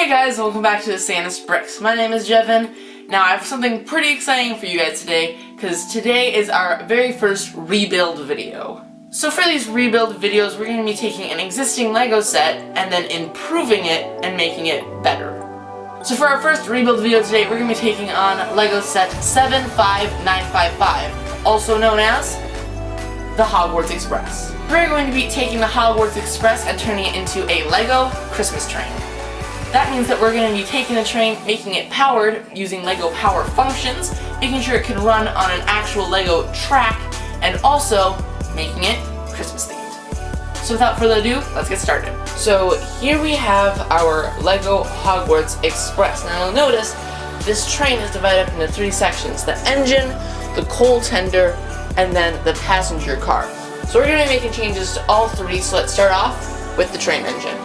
Hey guys, welcome back to the Santa's Bricks. My name is Jevin. Now I have something pretty exciting for you guys today, because today is our very first rebuild video. So for these rebuild videos, we're going to be taking an existing Lego set and then improving it and making it better. So for our first rebuild video today, we're going to be taking on Lego set 75955, also known as the Hogwarts Express. We're going to be taking the Hogwarts Express and turning it into a Lego Christmas train. That means that we're going to be taking the train, making it powered using Lego power functions, making sure it can run on an actual Lego track, and also making it Christmas themed. So without further ado, let's get started. So here we have our Lego Hogwarts Express. Now you'll notice this train is divided up into three sections: the engine, the coal tender, and then the passenger car. So we're going to be making changes to all three, so let's start off with the train engine.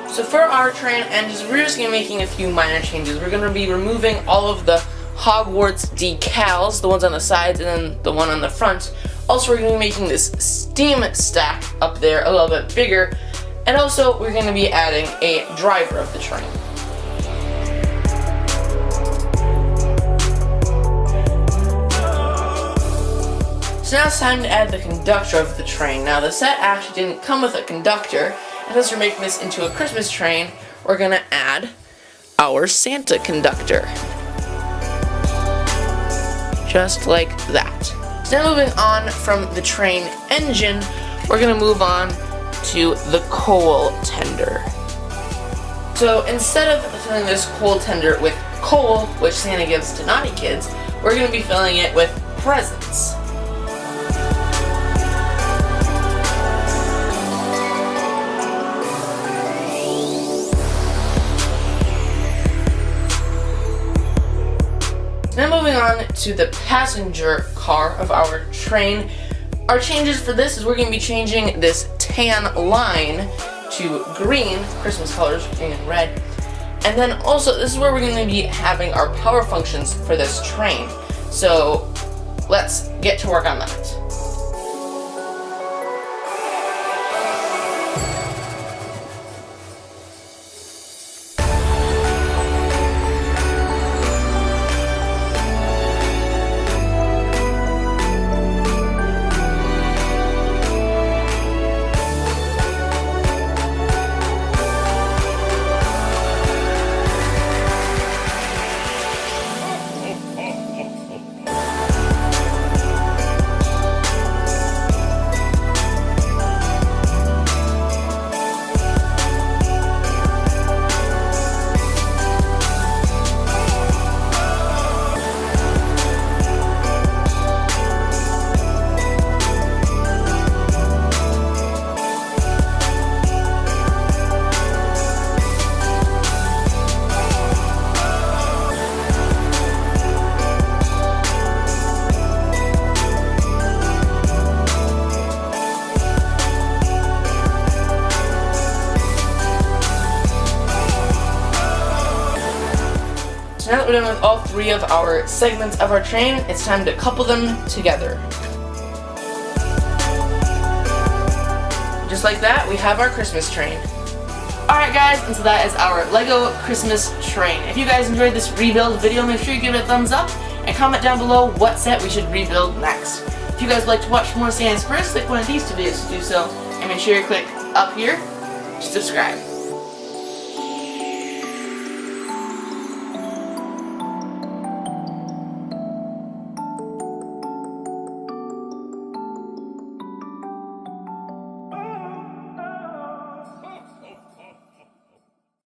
So for our train engines, we're just going to be making a few minor changes. We're going to be removing all of the Hogwarts decals, the ones on the sides and then the one on the front. Also, we're going to be making this steam stack up there a little bit bigger. And also, we're going to be adding a driver of the train. So now it's time to add the conductor of the train. Now the set actually didn't come with a conductor, and since we're making this into a Christmas train, we're gonna add our Santa conductor. Just like that. So now moving on from the train engine, we're gonna move on to the coal tender. So instead of filling this coal tender with coal, which Santa gives to naughty kids, we're gonna be filling it with presents. Now moving on to the passenger car of our train. Our changes for this is we're going to be changing this tan line to green, Christmas colors, green and red. And then also, this is where we're going to be having our power functions for this train. So let's get to work on that. So now that we're done with all three of our segments of our train, it's time to couple them together. Just like that, we have our Christmas train. Alright guys, and so that is our Lego Christmas train. If you guys enjoyed this rebuild video, make sure you give it a thumbs up and comment down below what set we should rebuild next. If you guys would like to watch more Santa's Bricks, click one of these two videos to do so, and make sure you click up here to subscribe.